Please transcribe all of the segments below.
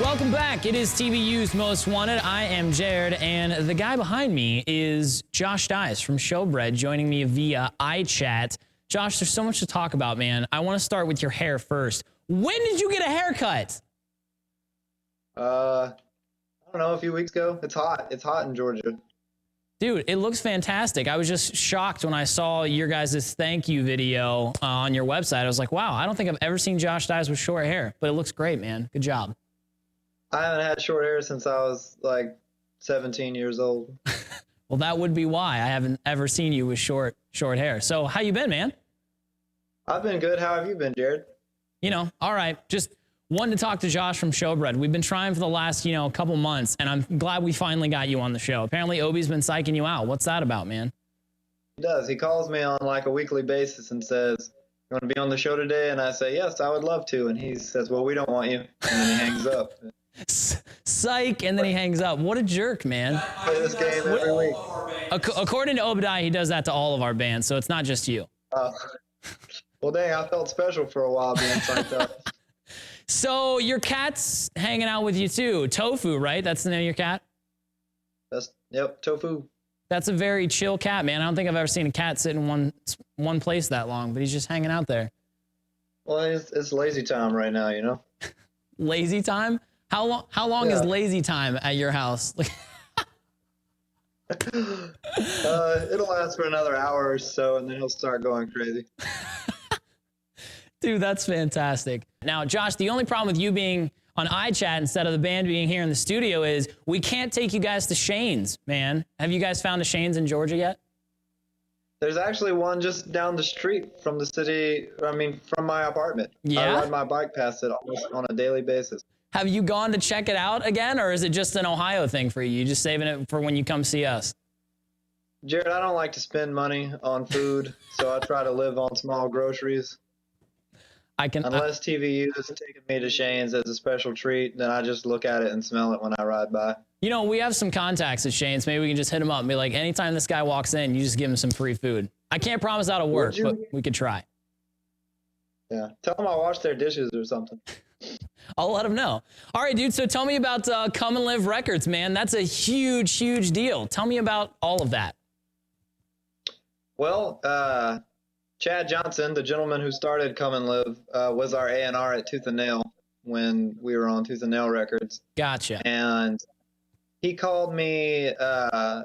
Welcome back. It is TVU's Most Wanted. I am Jared, and the guy behind me is Josh Dies from Showbread, joining me via iChat. Josh, there's so much to talk about, man. I want to start with your hair first. When did you get a haircut? I don't know, a few weeks ago. It's hot. It's hot in Georgia. Dude, it looks fantastic. I was just shocked when I saw your guys' thank you video on your website. I was like, wow, I don't think I've ever seen Josh Dies with short hair, but it looks great, man. Good job. I haven't had short hair since I was like 17 years old. Well, that would be why I haven't ever seen you with short hair. So how you been, man? I've been good. How have you been, Jared? You know, all right. Just wanted to talk to Josh from Showbread. We've been trying for the last, couple months, and I'm glad we finally got you on the show. Apparently, Obi's been psyching you out. What's that about, man? He does. He calls me on like a weekly basis and says, "You want to be on the show today?" And I say, "Yes, I would love to." And he says, "Well, we don't want you." And then he hangs up. Psych, and then he hangs up. What a jerk, man. I play this game every week. According to Obadiah, he does that to all of our bands, so it's not just you. Well, dang, I felt special for a while being psyched up. So your cat's hanging out with you too. Tofu, right? That's the name of your cat? Yep, Tofu. That's a very chill cat, man. I don't think I've ever seen a cat sit in one place that long, but he's just hanging out there. Well, it's lazy time right now, you know? Lazy time? How long is lazy time at your house? It'll last for another hour or so, and then he'll start going crazy. Dude, that's fantastic. Now, Josh, the only problem with you being on iChat instead of the band being here in the studio is we can't take you guys to Shane's, man. Have you guys found a Shane's in Georgia yet? There's actually one just down the street from the city, from my apartment. Yeah? I ride my bike past it almost on a daily basis. Have you gone to check it out again, or is it just an Ohio thing for you? You just saving it for when you come see us? Jared, I don't like to spend money on food, so I try to live on small groceries. Unless TVU has taken me to Shane's as a special treat, then I just look at it and smell it when I ride by. You know, we have some contacts at Shane's. Maybe we can just hit him up and be like, anytime this guy walks in, you just give him some free food. I can't promise that'll work, but we could try. Yeah. Tell them I wash their dishes or something. I'll let him know. All right, dude, so tell me about Come and Live Records, man. That's a huge, huge deal. Tell me about all of that. Well, Chad Johnson, the gentleman who started Come and Live, was our A&R at Tooth and Nail when we were on Tooth and Nail Records. Gotcha. And he called me right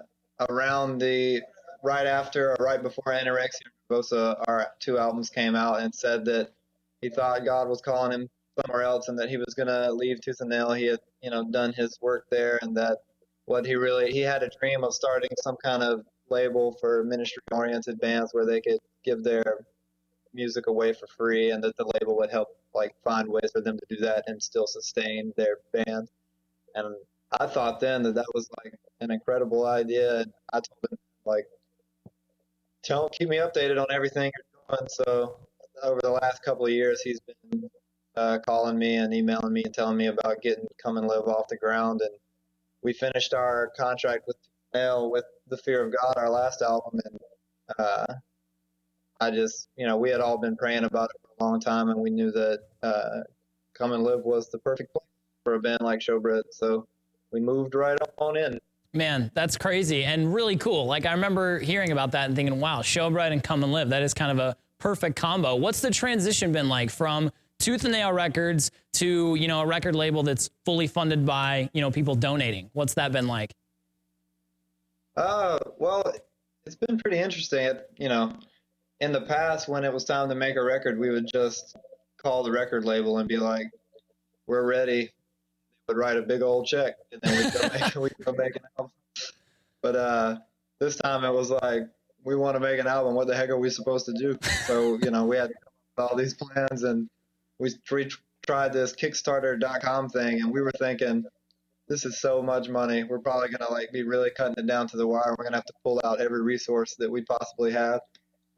before Anorexia Nervosa, our 2 albums came out, and said that he thought God was calling him somewhere else and that he was going to leave Tooth and Nail. He had, done his work there, and that he had a dream of starting some kind of label for ministry-oriented bands where they could give their music away for free, and that the label would help find ways for them to do that and still sustain their band. And I thought then that was an incredible idea, and I told him keep me updated on everything you're doing. So over the last couple of years, he's been calling me and emailing me and telling me about getting Come and Live off the ground. And we finished our contract with Nail with The Fear of God, our last album, and we had all been praying about it for a long time, and we knew that Come and Live was the perfect place for a band like Showbread. So we moved right on in. Man, that's crazy and really cool. I remember hearing about that and thinking, wow, Showbread and Come and Live, that is kind of a perfect combo. What's the transition been like from Tooth and Nail Records to, a record label that's fully funded by, people donating? What's that been like? Well, it's been pretty interesting. In the past, when it was time to make a record, we would just call the record label and be like, "We're ready." They would write a big old check, and then we'd go make an album. But this time it was like, we want to make an album. What the heck are we supposed to do? So, we had to come up with all these plans, and we tried this Kickstarter.com thing, and we were thinking, this is so much money. We're probably going to be really cutting it down to the wire. We're going to have to pull out every resource that we possibly have.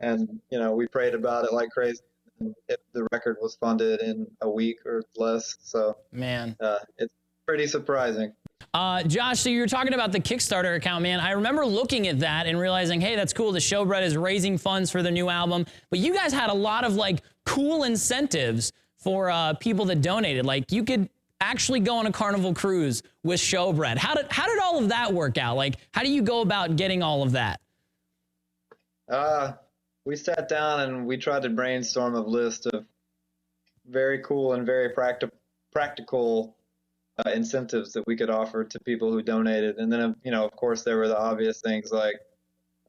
And, we prayed about it like crazy. And the record was funded in a week or less. So, man, it's pretty surprising. Josh, so you were talking about the Kickstarter account, man. I remember looking at that and realizing, hey, that's cool. The Showbread is raising funds for the new album. But you guys had a lot of cool incentives for people that donated. You could actually go on a Carnival cruise with Showbread. How did all of that work out? Like, how do you go about getting all of that? We sat down and we tried to brainstorm a list of very cool and very practical incentives that we could offer to people who donated. And then, of course, there were the obvious things like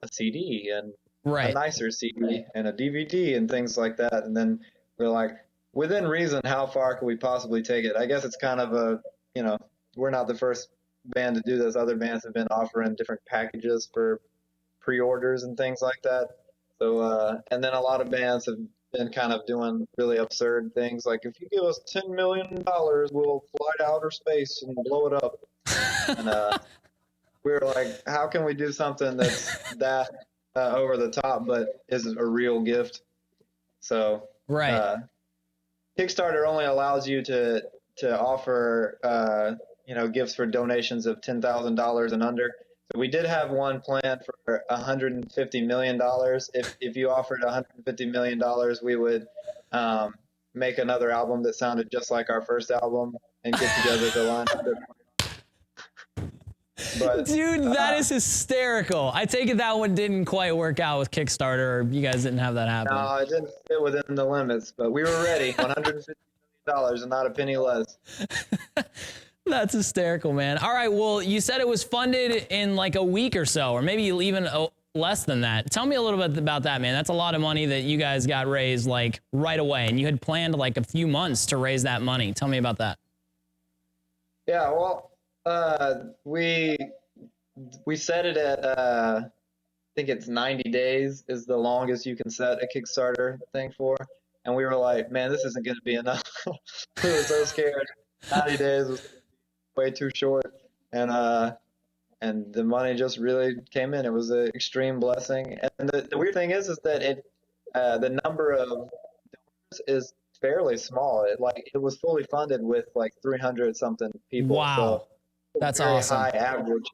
a CD and a nicer CD and a DVD and things like that. And then we're like, within reason, how far could we possibly take it? I guess it's kind of we're not the first band to do this. Other bands have been offering different packages for pre-orders and things like that. So, and then a lot of bands have been kind of doing really absurd things, like, if you give us $10 million, we'll fly to outer space and blow it up. And we were like, how can we do something that's that over the top, but is a real gift? So Kickstarter only allows you to offer gifts for donations of $10,000 and under. So we did have one planned for $150 million. If you offered $150 million, we would make another album that sounded just like our first album and get together to line up. But, dude, that is hysterical. I take it that one didn't quite work out with Kickstarter, or you guys didn't have that happen. No, it didn't fit within the limits, but we were ready. $150 million and not a penny less. That's hysterical, man. All right, well, you said it was funded in like a week or so, or maybe even less than that. Tell me a little bit about that, man. That's a lot of money that you guys got raised like right away, and you had planned like a few months to raise that money. Tell me about that. Yeah, well, we set it at I think it's 90 days is the longest you can set a Kickstarter thing for, and we were like, man, this isn't going to be enough. We were so scared. 90 days was way too short, and the money just really came in. It was an extreme blessing, and the weird thing is that the number of donors is fairly small. It was fully funded with like 300 something people. Wow, so that's very awesome. High average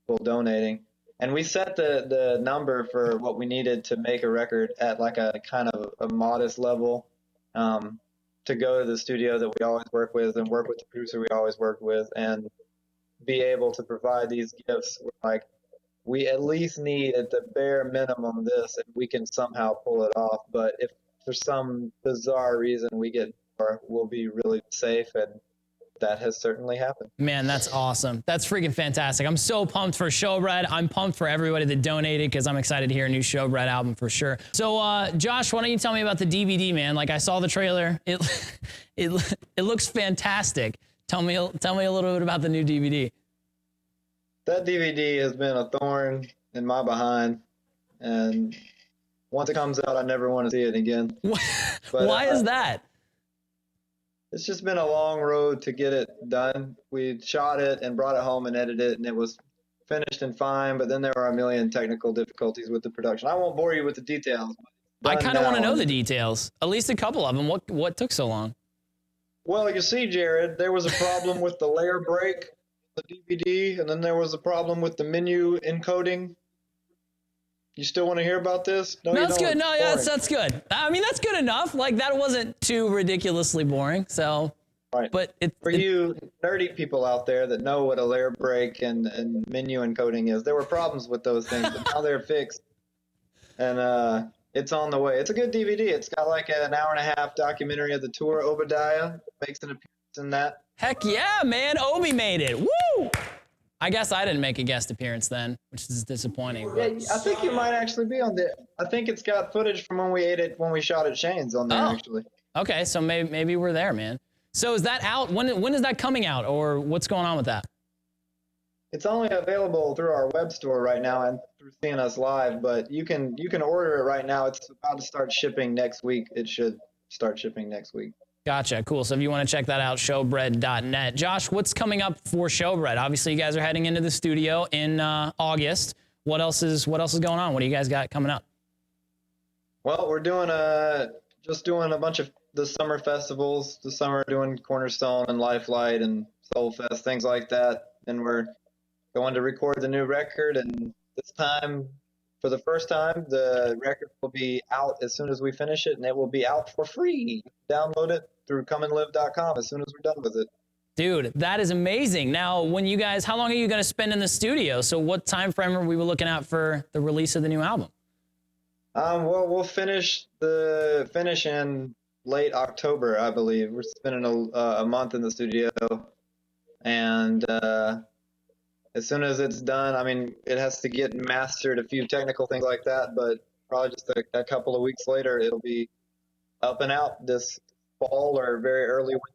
people donating, and we set the number for what we needed to make a record at like a kind of a modest level. To go to the studio that we always work with and work with the producer we always work with and be able to provide these gifts. Like, we at least need at the bare minimum this, and we can somehow pull it off. But if for some bizarre reason we get more, we'll be really safe, and that has certainly happened. Man, that's awesome. That's freaking fantastic. I'm so pumped for Showbread. I'm pumped for everybody that donated, because I'm excited to hear a new Showbread album for sure. So, Josh, why don't you tell me about the DVD, man? Like, I saw the trailer. It looks fantastic. Tell me a little bit about the new DVD. That DVD has been a thorn in my behind, and once it comes out, I never want to see it again. But, why is that? It's just been a long road to get it done. We shot it and brought it home and edited it, and it was finished and fine, but then there were a million technical difficulties with the production. I won't bore you with the details. I kind of want to know the details, at least a couple of them. What took so long? Well, you see, Jared, there was a problem with the layer break, the DVD, and then there was a problem with the menu encoding. You still want to hear about this? No, that's good. No, yeah, that's good. I mean, that's good enough. Like, that wasn't too ridiculously boring. So, right. But for you nerdy people out there that know what a layer break and menu encoding is, there were problems with those things, but now they're fixed, and it's on the way. It's a good DVD. It's got like an hour-and-a-half documentary of the tour. Obadiah makes an appearance in that. Heck yeah, man! Obi made it. Woo! I guess I didn't make a guest appearance then, which is disappointing. Yeah, I think you might actually be on there. I think it's got footage from when we shot at Shane's on there, actually. Okay, so maybe we're there, man. So is that out? When is that coming out, or what's going on with that? It's only available through our web store right now and through Seeing Us Live, but you can order it right now. It's about to start shipping next week. It should start shipping next week. Gotcha. Cool. So if you want to check that out, showbread.net. Josh, what's coming up for Showbread? Obviously, you guys are heading into the studio in August. What else is going on? What do you guys got coming up? Well, we're doing just doing a bunch of the summer festivals. The summer doing Cornerstone and Lifelight and Soul Fest, things like that. And we're going to record the new record, and this time, for the first time, the record will be out as soon as we finish it, and it will be out for free. Download it through comeandlive.com as soon as we're done with it. Dude, that is amazing. Now, when you guys, how long are you going to spend in the studio? So what time frame are we looking at for the release of the new album? Well, we'll finish in late October, I believe. We're spending a month in the studio, and as soon as it's done, I mean, it has to get mastered, a few technical things like that, but probably just a couple of weeks later, it'll be up and out this fall or very early winter.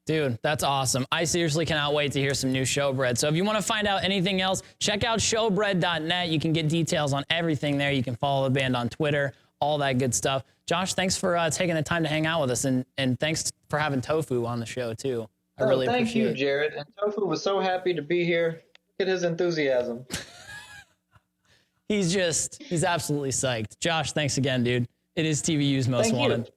Dude, that's awesome. I seriously cannot wait to hear some new Showbread. So if you want to find out anything else, check out showbread.net. You can get details on everything there. You can follow the band on Twitter, all that good stuff. Josh, thanks for taking the time to hang out with us, and thanks for having Tofu on the show, too. I really appreciate it. Thank you, Jared. And Tofu was so happy to be here. Look at his enthusiasm. He's absolutely psyched. Josh, thanks again, dude. It is TVU's Most Wanted.